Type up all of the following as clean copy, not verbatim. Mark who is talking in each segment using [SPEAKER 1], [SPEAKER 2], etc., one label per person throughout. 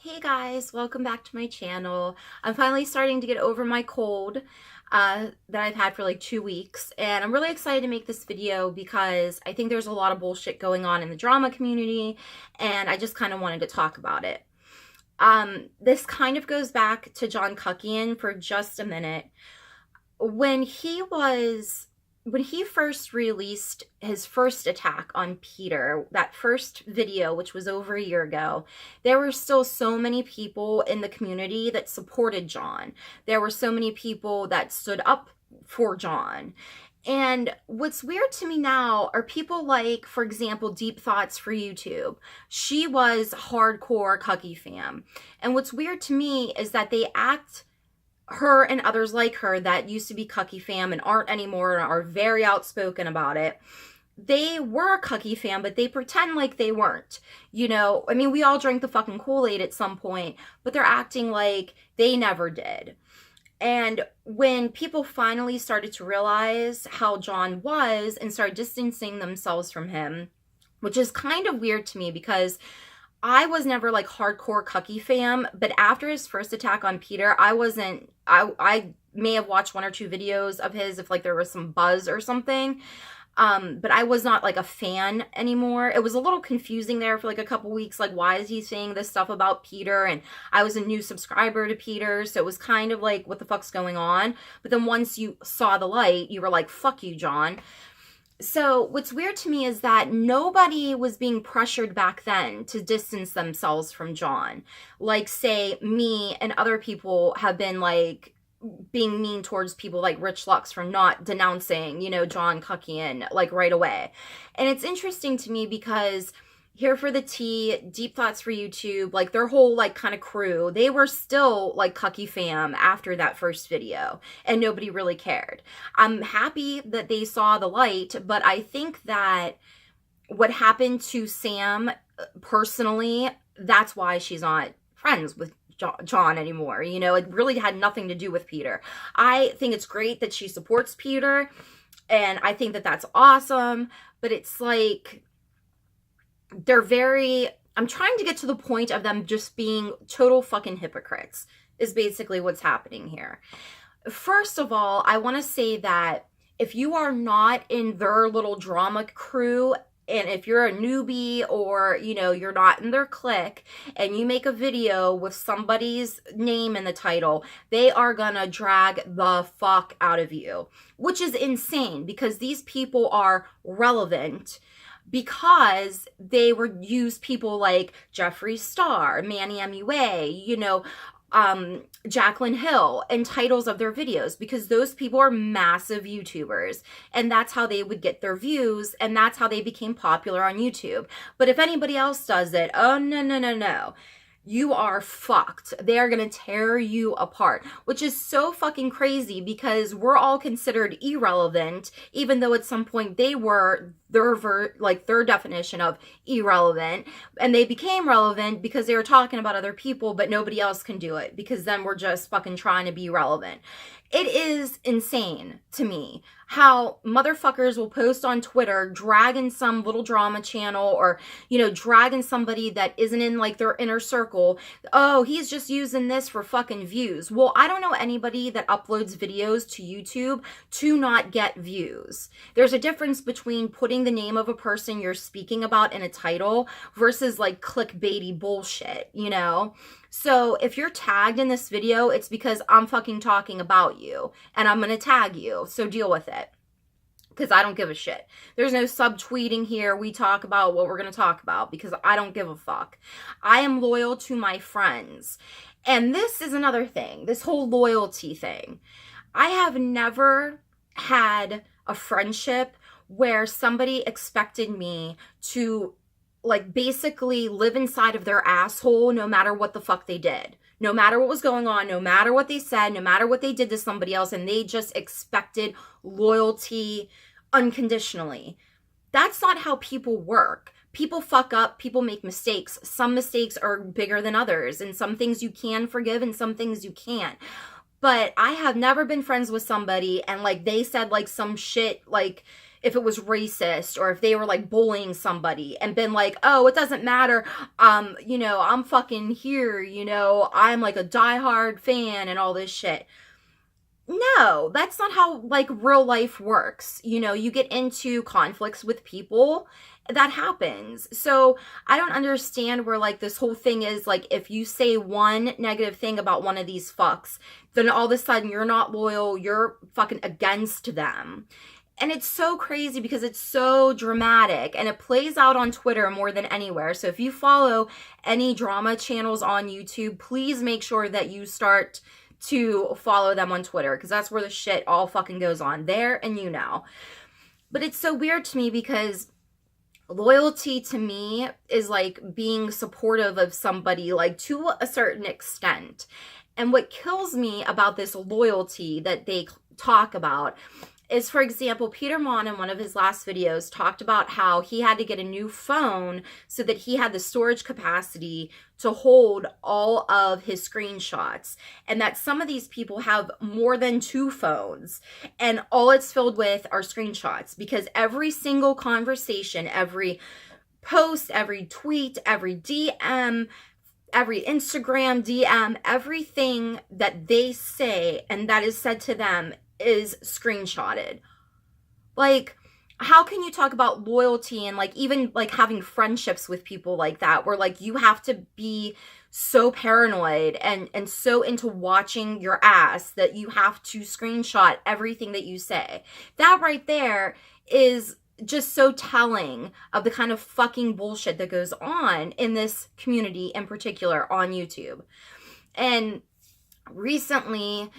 [SPEAKER 1] Hey guys, welcome back to my channel. I'm finally starting to get over my cold that I've had for like 2 weeks, and I'm really excited to make this video because I think there's a lot of bullshit going on in the drama community, and I just kind of wanted to talk about it. This kind of goes back to John Cuckian for just a minute. When he first released his first attack on Peter, that first video, which was over a year ago, there were still so many people in the community that supported John. There were so many people that stood up for John. And what's weird to me now are people like, for example, Deep Thoughts for YouTube. She was hardcore Cucky fam. And what's weird to me is that they act, her and others like her that used to be Cucky fam and aren't anymore and are very outspoken about it. They were a Cucky fam, but they pretend like they weren't. You know, I mean, we all drank the fucking Kool-Aid at some point, but they're acting like they never did. And when people finally started to realize how John was and started distancing themselves from him, which is kind of weird to me because I was never like hardcore Cucky fam, but after his first attack on Peter, I may have watched one or two videos of his if like there was some buzz or something. But I was not like a fan anymore. It was a little confusing there for like a couple weeks. Like, why is he saying this stuff about Peter? And I was a new subscriber to Peter, so it was kind of like, what the fuck's going on? But then once you saw the light, you were like, fuck you, John. So what's weird to me is that nobody was being pressured back then to distance themselves from John. Like, say, me and other people have been like being mean towards people like Rich Lux for not denouncing, John Cuckian like right away. And it's interesting to me because Here for the Tea, Deep Thoughts for YouTube, like their whole like kind of crew, they were still like Cucky fam after that first video and nobody really cared. I'm happy that they saw the light, but I think that what happened to Sam personally, that's why she's not friends with John anymore. It really had nothing to do with Peter. I think it's great that she supports Peter and I think that that's awesome, but it's like, I'm trying to get to the point of them just being total fucking hypocrites is basically what's happening here. First of all, I want to say that if you are not in their little drama crew, and if you're a newbie or, you're not in their clique and you make a video with somebody's name in the title, they are gonna drag the fuck out of you, which is insane because these people are relevant because they were used people like Jeffree Star, Manny MUA, Jaclyn Hill in titles of their videos because those people are massive YouTubers and that's how they would get their views and that's how they became popular on YouTube. But if anybody else does it, oh no, no, no, no. You are fucked. They are going to tear you apart, which is so fucking crazy because we're all considered irrelevant, even though at some point they were their definition of irrelevant, and they became relevant because they were talking about other people, but nobody else can do it because then we're just fucking trying to be relevant. It is insane to me how motherfuckers will post on Twitter dragging some little drama channel or, dragging somebody that isn't in like their inner circle. Oh, he's just using this for fucking views. Well, I don't know anybody that uploads videos to YouTube to not get views. There's a difference between putting the name of a person you're speaking about in a title versus like clickbaity bullshit, So if you're tagged in this video, it's because I'm fucking talking about you and I'm going to tag you. So deal with it because I don't give a shit. There's no subtweeting here. We talk about what we're going to talk about because I don't give a fuck. I am loyal to my friends. And this is another thing, this whole loyalty thing. I have never had a friendship where somebody expected me to like basically live inside of their asshole no matter what the fuck they did. No matter what was going on, no matter what they said, no matter what they did to somebody else, and they just expected loyalty unconditionally. That's not how people work. People fuck up, people make mistakes. Some mistakes are bigger than others, and some things you can forgive and some things you can't. But I have never been friends with somebody and like they said like some shit like if it was racist or if they were like bullying somebody and been like, oh, it doesn't matter. You know, I'm fucking here, you know, I'm like a diehard fan and all this shit. No, that's not how like real life works. You know, you get into conflicts with people, that happens. So I don't understand where like this whole thing is like, if you say one negative thing about one of these fucks, then all of a sudden you're not loyal, you're fucking against them. And it's so crazy because it's so dramatic and it plays out on Twitter more than anywhere. So if you follow any drama channels on YouTube, please make sure that you start to follow them on Twitter, because that's where the shit all fucking goes on there, and you know. But it's so weird to me because loyalty to me is like being supportive of somebody like to a certain extent. And what kills me about this loyalty that they talk about is, for example, Peter Mon in one of his last videos talked about how he had to get a new phone so that he had the storage capacity to hold all of his screenshots, and that some of these people have more than 2 phones and all it's filled with are screenshots, because every single conversation, every post, every tweet, every DM, every Instagram DM, everything that they say and that is said to them is screenshotted. Like, how can you talk about loyalty and like even like having friendships with people like that, where like you have to be so paranoid and so into watching your ass that you have to screenshot everything that you say? That right there is just so telling of the kind of fucking bullshit that goes on in this community, in particular on YouTube. And recently,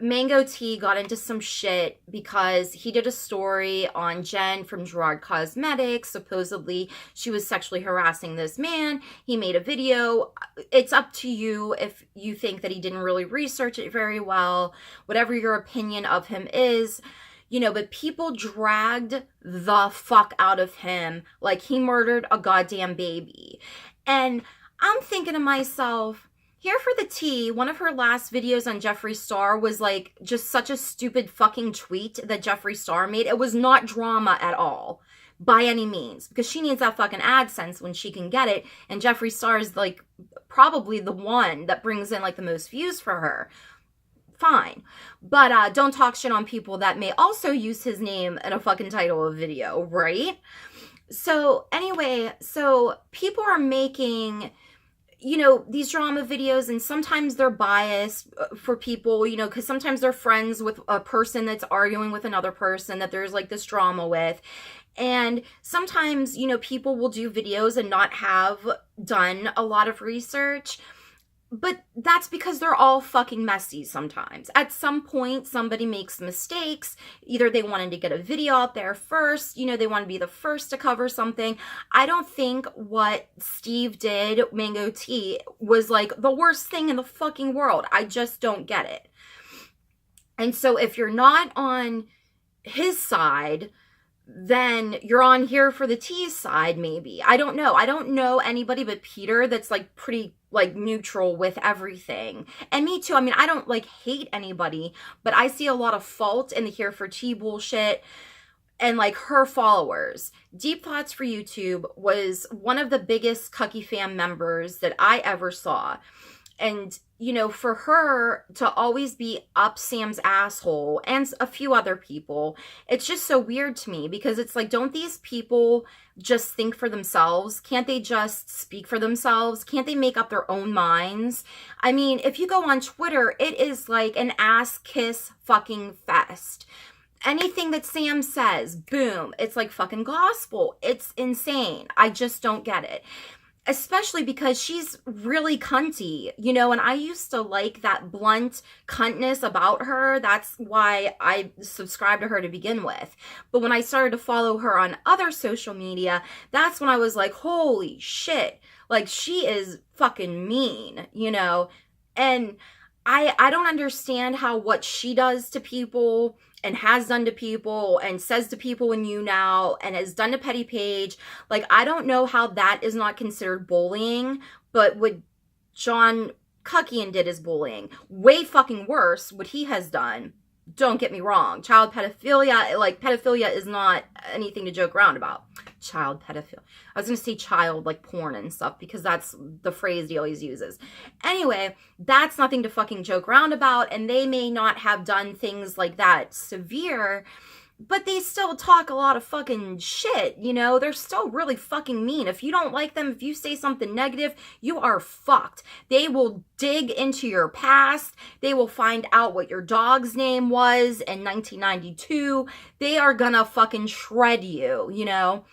[SPEAKER 1] Mango T got into some shit because he did a story on Jen from Gerard Cosmetics. Supposedly she was sexually harassing this man. He made a video. It's up to you if you think that he didn't really research it very well, whatever your opinion of him is, you know, but people dragged the fuck out of him like he murdered a goddamn baby. And I'm thinking to myself, here for the tea, one of her last videos on Jeffree Star was like just such a stupid fucking tweet that Jeffree Star made. It was not drama at all, by any means, because she needs that fucking AdSense when she can get it. And Jeffree Star is like probably the one that brings in like the most views for her. Fine. But don't talk shit on people that may also use his name in a fucking title of video, right? So anyway, so people are making, you know, these drama videos, and sometimes they're biased for people, you know, because sometimes they're friends with a person that's arguing with another person that there's like this drama with. And sometimes, you know, people will do videos and not have done a lot of research. But that's because they're all fucking messy sometimes. At some point, somebody makes mistakes. Either they wanted to get a video out there first, you know, they want to be the first to cover something. I don't think what Steve did, Mango T, was like the worst thing in the fucking world. I just don't get it. And so if you're not on his side, then you're on here for the T side, maybe. I don't know. I don't know anybody but Peter that's like pretty like neutral with everything. And me too. I mean, I don't like hate anybody, but I see a lot of fault in the here for T bullshit and like her followers. Deep Thoughts for YouTube was one of the biggest Cucky Fam members that I ever saw. And, you know, for her to always be up Sam's asshole and a few other people, it's just so weird to me, because it's like, don't these people just think for themselves? Can't they just speak for themselves? Can't they make up their own minds? I mean, if you go on Twitter, it is like an ass kiss fucking fest. Anything that Sam says, boom, it's like fucking gospel. It's insane. I just don't get it. Especially because she's really cunty, you know, and I used to like that blunt cuntness about her. That's why I subscribed to her to begin with. But when I started to follow her on other social media, that's when I was like, holy shit, like she is fucking mean, you know? And I don't understand how what she does to people and has done to people and says to people in You Now and has done to Petty Page, like, I don't know how that is not considered bullying, but what John Cuckian did is bullying. Way fucking worse what he has done. don't get me wrong. Child pedophilia, like, pedophilia is not anything to joke around about. Child pedophilia. I was going to say child, like, porn and stuff, because that's the phrase he always uses. Anyway, that's nothing to fucking joke around about, and they may not have done things like that severe, but they still talk a lot of fucking shit, you know? They're still really fucking mean. If you don't like them, if you say something negative, you are fucked. They will dig into your past. They will find out what your dog's name was in 1992. They are gonna fucking shred you, you know?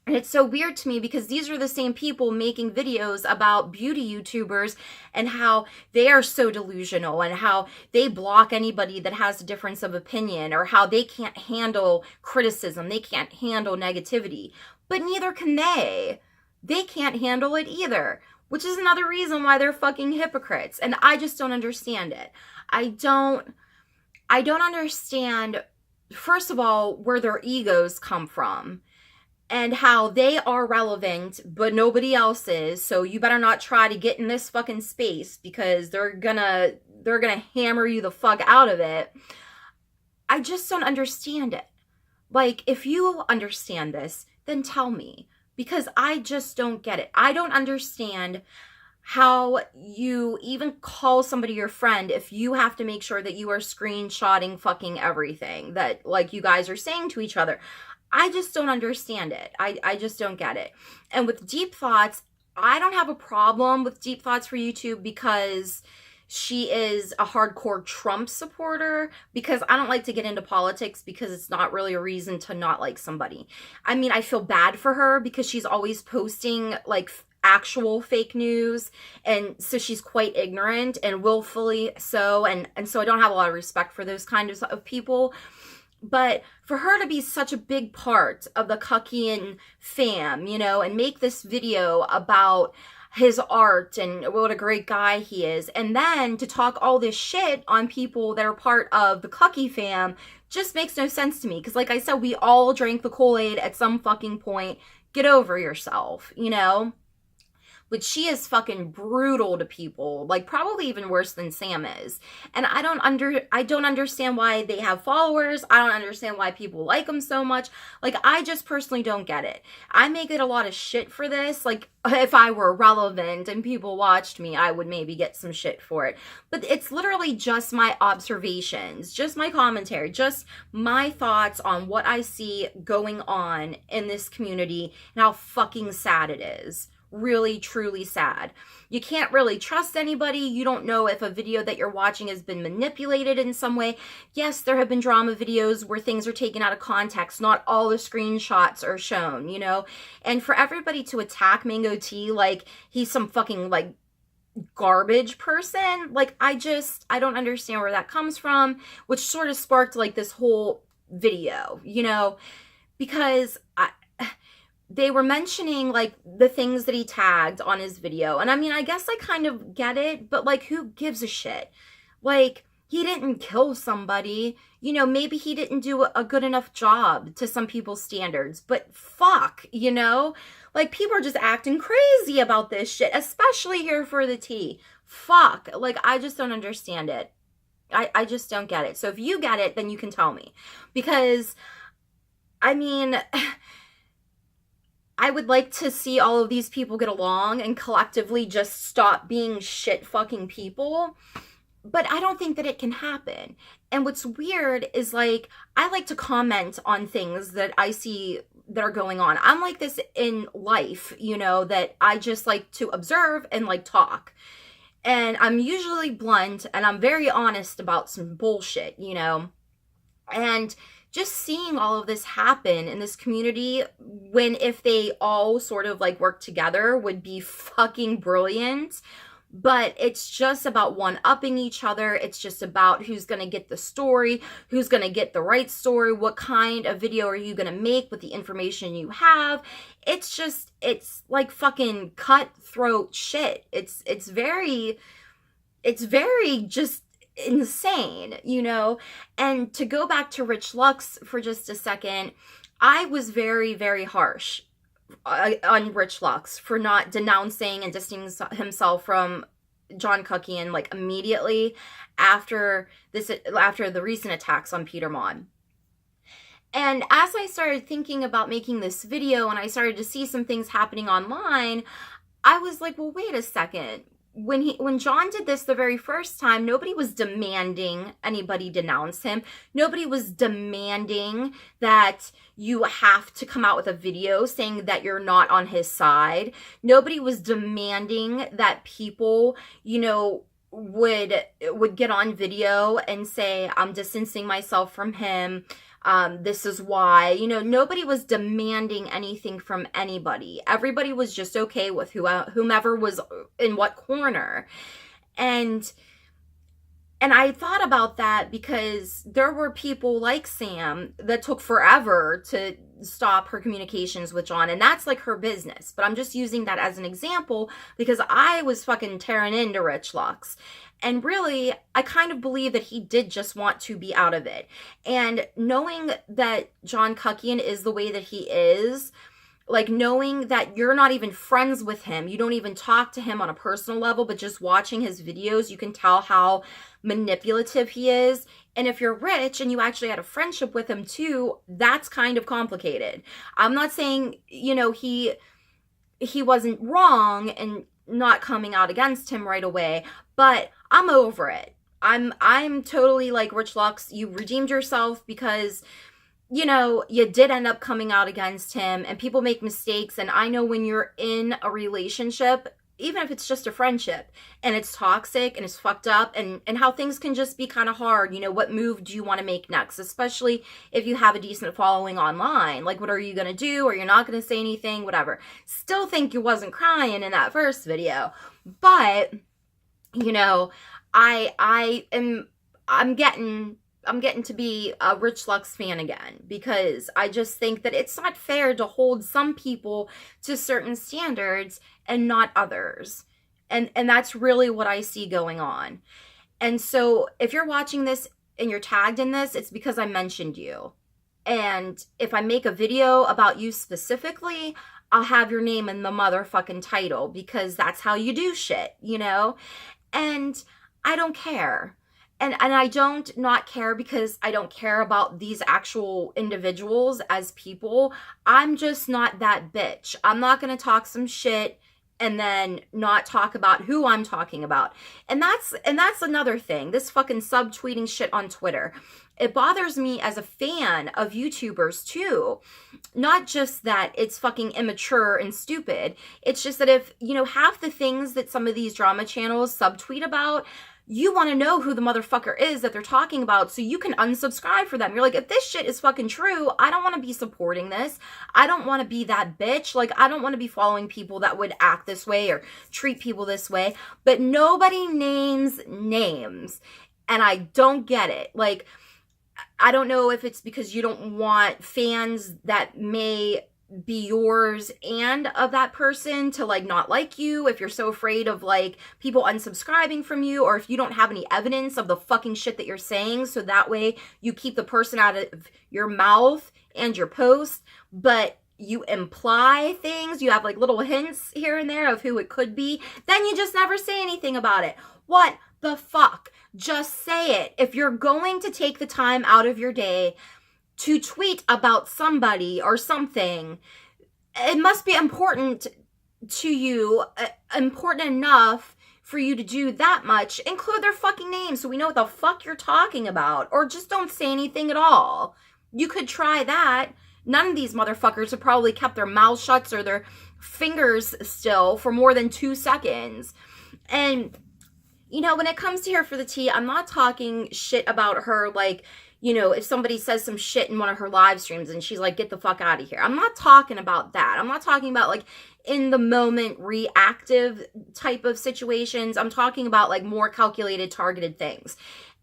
[SPEAKER 1] And it's so weird to me because these are the same people making videos about beauty YouTubers and how they are so delusional and how they block anybody that has a difference of opinion, or how they can't handle criticism. They can't handle negativity, but neither can they. They can't handle it either, which is another reason why they're fucking hypocrites. And I just don't understand it. I don't understand, first of all, where their egos come from. And how they are relevant, but nobody else is. So you better not try to get in this fucking space, because they're gonna hammer you the fuck out of it. I just don't understand it. Like, if you understand this, then tell me, because I just don't get it. I don't understand how you even call somebody your friend if you have to make sure that you are screenshotting fucking everything that, like, you guys are saying to each other. I just don't understand it. I just don't get it. And with Deep Thoughts, I don't have a problem with Deep Thoughts for YouTube because she is a hardcore Trump supporter, because I don't like to get into politics because it's not really a reason to not like somebody. I mean, I feel bad for her because she's always posting, like, actual fake news, and so she's quite ignorant and willfully so, and so I don't have a lot of respect for those kinds of people. But for her to be such a big part of the Cuckian fam, you know, and make this video about his art and what a great guy he is, and then to talk all this shit on people that are part of the Cucky fam, just makes no sense to me. Because, like I said, we all drank the Kool-Aid at some fucking point. Get over yourself, you know? But she is fucking brutal to people, like probably even worse than Sam is. And I don't understand why they have followers. I don't understand why people like them so much. Like, I just personally don't get it. I may get a lot of shit for this. Like, if I were relevant and people watched me, I would maybe get some shit for it. But it's literally just my observations, just my commentary, just my thoughts on what I see going on in this community and how fucking sad it is. Really, truly sad. You can't really trust anybody. You don't know if a video that you're watching has been manipulated in some way. Yes, there have been drama videos where things are taken out of context. Not all the screenshots are shown, you know? And for everybody to attack Mango Tea like he's some fucking, like, garbage person, like, I don't understand where that comes from, which sort of sparked, like, this whole video, you know? Because they were mentioning, like, the things that he tagged on his video. And I mean, I guess I kind of get it, but, like, who gives a shit? Like, he didn't kill somebody. You know, maybe he didn't do a good enough job to some people's standards. But fuck, you know? Like, people are just acting crazy about this shit, especially here for the tea. Fuck. Like, I just don't understand it. I just don't get it. So if you get it, then you can tell me. Because, I mean, I would like to see all of these people get along and collectively just stop being shit fucking people. But I don't think that it can happen. And what's weird is, like, I like to comment on things that I see that are going on. I'm like this in life, you know, that I just like to observe and, like, talk. And I'm usually blunt and I'm very honest about some bullshit, you know. And just seeing all of this happen in this community, when if they all sort of, like, work together, would be fucking brilliant. But it's just about one-upping each other. It's just about who's going to get the story, who's going to get the right story, what kind of video are you going to make with the information you have. It's like fucking cutthroat shit. It's very just insane, you know? And to go back to Rich Lux for just a second, I was very, very harsh on Rich Lux for not denouncing and distancing himself from John Cuckian like immediately after the recent attacks on Peter Mon. And as I started thinking about making this video and I started to see some things happening online, I was like, well, wait a second. When John did this the very first time, nobody was demanding anybody denounce him. Nobody was demanding that you have to come out with a video saying that you're not on his side. Nobody was demanding that people, you know, would get on video and say, I'm distancing myself from him. This is why, you know, nobody was demanding anything from anybody. Everybody was just okay with whomever was in what corner. And I thought about that because there were people like Sam that took forever to stop her communications with John, and that's like her business. But I'm just using that as an example because I was fucking tearing into Rich Lux. And really, I kind of believe that he did just want to be out of it. And knowing that John Cuckian is the way that he is, like knowing that you're not even friends with him, you don't even talk to him on a personal level, but just watching his videos, you can tell how manipulative he is. And if you're rich and you actually had a friendship with him too, that's kind of complicated. I'm not saying, you know, he wasn't wrong and not coming out against him right away, but I'm over it. I'm totally like, Rich Lux, you redeemed yourself because, you know, you did end up coming out against him, and people make mistakes. And I know when you're in a relationship, even if it's just a friendship and it's toxic and it's fucked up, and how things can just be kind of hard, you know, what move do you want to make next? Especially if you have a decent following online. Like, what are you going to do? Or you're not going to say anything, whatever. Still think you wasn't crying in that first video. But, you know, I'm getting to be a Rich Lux fan again, because I just think that it's not fair to hold some people to certain standards and not others. And that's really what I see going on. And so if you're watching this and you're tagged in this, it's because I mentioned you. And if I make a video about you specifically, I'll have your name in the motherfucking title, because that's how you do shit, you know? And I don't care. And I don't not care because I don't care about these actual individuals as people. I'm just not that bitch. I'm not going to talk some shit and then not talk about who I'm talking about. And that's another thing. This fucking subtweeting shit on Twitter. It bothers me as a fan of YouTubers too. Not just that it's fucking immature and stupid. It's just that if, you know, half the things that some of these drama channels subtweet about, you want to know who the motherfucker is that they're talking about so you can unsubscribe for them. You're like, if this shit is fucking true, I don't want to be supporting this. I don't want to be that bitch. Like, I don't want to be following people that would act this way or treat people this way. But nobody names names. And I don't get it. Like, I don't know if it's because you don't want fans that may be yours and of that person to like not like you, if you're so afraid of like people unsubscribing from you, or if you don't have any evidence of the fucking shit that you're saying, so that way you keep the person out of your mouth and your post, but you imply things, you have like little hints here and there of who it could be, then you just never say anything about it. What the fuck? Just say it. If you're going to take the time out of your day to tweet about somebody or something, it must be important to you, important enough for you to do that much. Include their fucking name so we know what the fuck you're talking about, or just don't say anything at all. You could try that. None of these motherfuckers have probably kept their mouths shut or their fingers still for more than 2 seconds. And, you know, when it comes to Here for the Tea, I'm not talking shit about her like, you know, if somebody says some shit in one of her live streams and she's like, get the fuck out of here. I'm not talking about that. I'm not talking about like in the moment reactive type of situations. I'm talking about like more calculated, targeted things.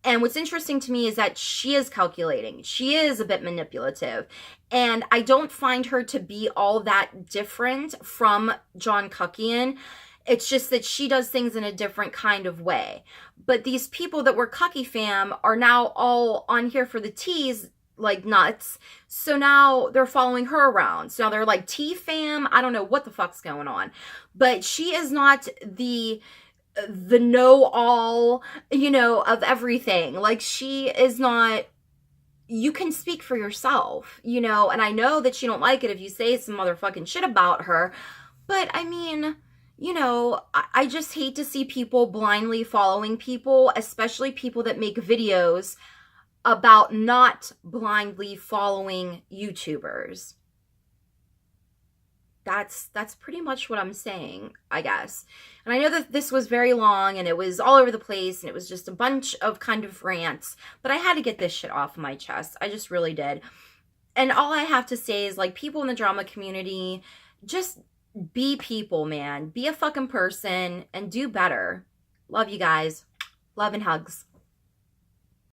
[SPEAKER 1] And what's interesting to me is that she is calculating. She is a bit manipulative. And I don't find her to be all that different from John Cuckian. It's just that she does things in a different kind of way. But these people that were Cucky fam are now all on Here for the Teas like nuts. So now they're following her around. So now they're like Tea fam. I don't know what the fuck's going on. But she is not the the know-all, you know, of everything. Like, she is not, you can speak for yourself, you know, and I know that you don't like it if you say some motherfucking shit about her, but I mean, you know, I just hate to see people blindly following people, especially people that make videos about not blindly following YouTubers. That's pretty much what I'm saying, I guess. And I know that this was very long and it was all over the place and it was just a bunch of kind of rants, but I had to get this shit off my chest. I just really did. And all I have to say is, like, people in the drama community, just be people, man. Be a fucking person and do better. Love you guys. Love and hugs.